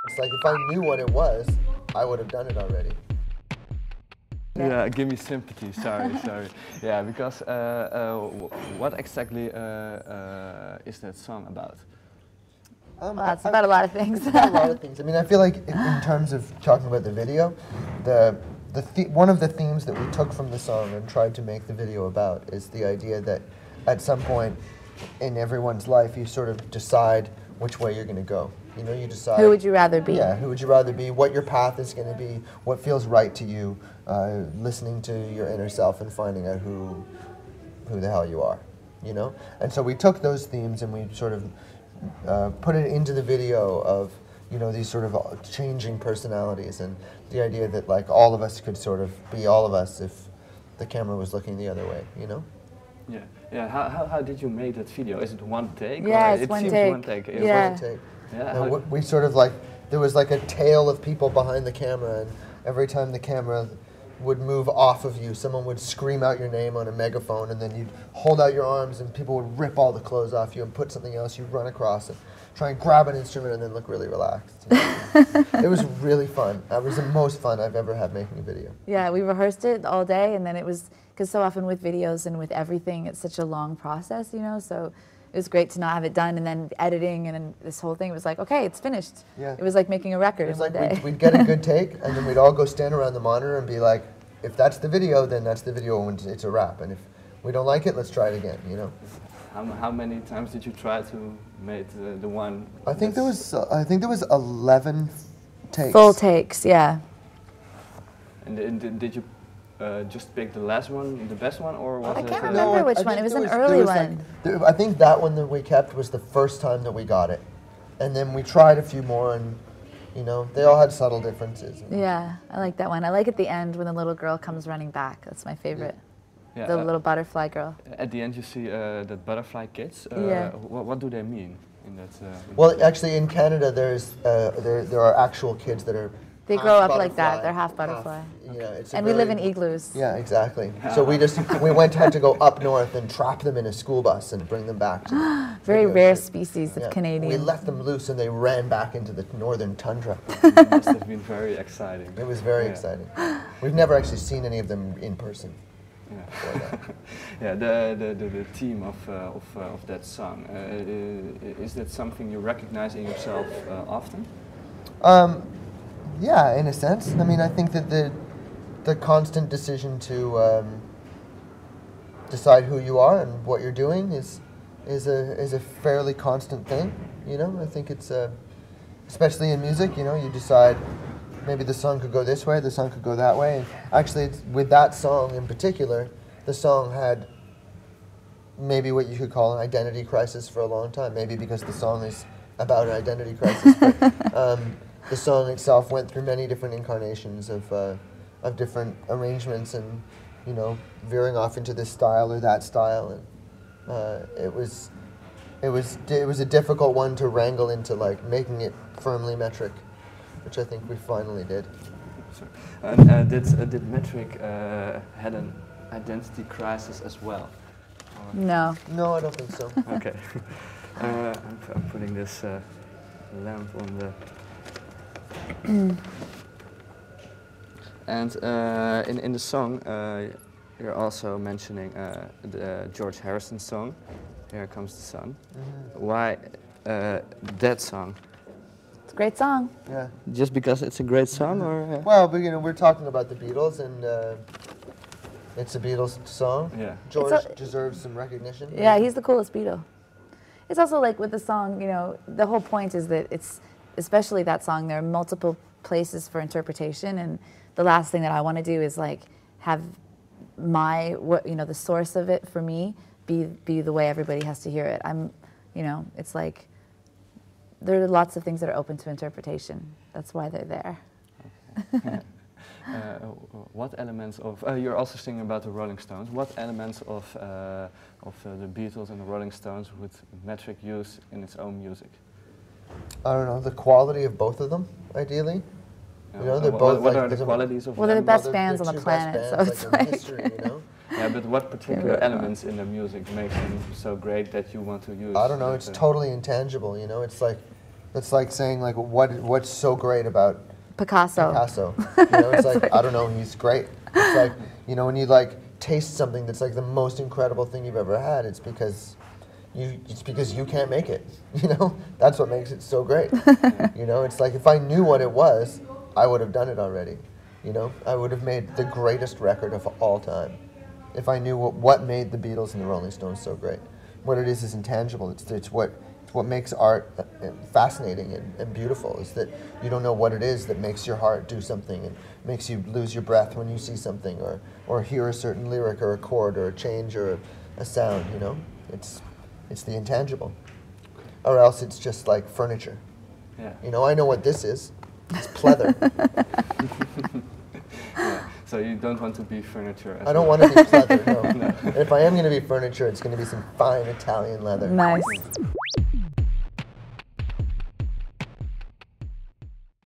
It's like if I knew what it was, I would have done it already. Yeah, Gimme Sympathy, sorry. Yeah, because what exactly is that song about? Well, it's about a lot of things. It's about a lot of things. I mean, I feel like in terms of talking about the video, one of the themes that we took from the song and tried to make the video about is the idea that at some point in everyone's life you sort of decide which way you're going to go. You know, you decide. Who would you rather be? Yeah, who would you rather be, what your path is going to be, what feels right to you, listening to your inner self and finding out who the hell you are, you know? And so we took those themes and we sort of put it into the video of, you know, these sort of changing personalities and the idea that like all of us could sort of be all of us if the camera was looking the other way, you know? Yeah, yeah. How did you make that video? Is it one take? Yeah, or it's it one seems take. one take. Yeah. One take. Yeah. We sort of like, there was like a tail of people behind the camera, and every time the camera would move off of you, someone would scream out your name on a megaphone, and then you'd hold out your arms and people would rip all the clothes off you and put something else, you'd run across and try and grab an instrument and then look really relaxed. It was really fun. It was the most fun I've ever had making a video. Yeah, we rehearsed it all day, and then it was, because so often with videos and with everything, it's such a long process, you know, so it was great to not have it done, and then editing, and then this whole thing was like, okay, it's finished. Yeah. It was like making a record It was in one like day. we'd get a good take, and then we'd all go stand around the monitor and be like, if that's the video, then that's the video when it's a wrap, and if we don't like it, let's try it again, you know? How many times did you try to make the one? I think there was 11 takes. Full takes, yeah. And did you just pick the last one, the best one, or was I it? can't remember which one. It was an early one. I think that one that we kept was the first time that we got it. And then we tried a few more and, you know, they all had subtle differences. Yeah, I like that one. I like at the end when the little girl comes running back. That's my favorite. Yeah, The little butterfly girl. At the end you see the butterfly kids. Yeah. What do they mean in that? Well, actually in Canada there are actual kids that are They half grow up like butterfly, that. They're half butterfly. Yeah, it's And we live in igloos. Yeah, exactly. So we had to go up north and trap them in a school bus and bring them back. To Very videos. rare species of Yeah. Canadian. We left them loose and they ran back into the northern tundra. It must have been very exciting. It was very exciting. We've never actually seen any of them in person. Yeah, yeah. The theme of that song, is that something you recognize in yourself often? Yeah, in a sense. I mean, I think that the constant decision to decide who you are and what you're doing is a fairly constant thing. You know, I think it's especially in music. You know, you decide maybe the song could go this way, the song could go that way. And actually, with that song in particular, the song had maybe what you could call an identity crisis for a long time. Maybe because the song is about an identity crisis. But, the song itself went through many different incarnations of different arrangements, and you know, veering off into this style or that style, and it was a difficult one to wrangle into like making it firmly metric, which I think we finally did. And did Metric had an identity crisis as well? No. No, I don't think so. Okay. I'm putting this lamp on the. And in the song, you're also mentioning the George Harrison song, "Here Comes the Sun." Mm-hmm. Why that song? It's a great song. Yeah. Just because it's a great song, or? Well, but, you know, we're talking about the Beatles, and it's a Beatles song. Yeah. George deserves some recognition. Yeah, he's the coolest Beatle. It's also like with the song, you know, the whole point is that it's, especially that song, there are multiple places for interpretation, and the last thing that I want to do is like have the source of it for me be the way everybody has to hear it. You know, it's like there are lots of things that are open to interpretation. That's why they're there. Okay. What elements of you're also singing about the Rolling Stones? What elements of the Beatles and the Rolling Stones would Metric use in its own music? I don't know, the quality of both of them, ideally. You know, they're both what like, are the qualities of well, them? they're the best bands on the planet, so it's like history, you know? Yeah, but what particular elements in the music makes them so great that you want to use? I don't know, it's totally intangible, you know? It's like, It's like saying like what's so great about Picasso. You know, it's like I don't know, he's great. It's like, you know, when you like taste something that's like the most incredible thing you've ever had, it's because you can't make it. You know, that's what makes it so great. You know, it's like if I knew what it was, I would have done it already. You know, I would have made the greatest record of all time if I knew what made the Beatles and the Rolling Stones so great. What it is intangible. It's what makes art fascinating and beautiful, is that you don't know what it is that makes your heart do something and makes you lose your breath when you see something or hear a certain lyric or a chord or a change or a sound, you know? It's the intangible. Or else it's just like furniture. Yeah. You know, I know what this is. It's pleather. Yeah. So you don't want to be furniture as I don't well. want to be pleather, no. No. If I am going to be furniture, it's going to be some fine Italian leather. Nice.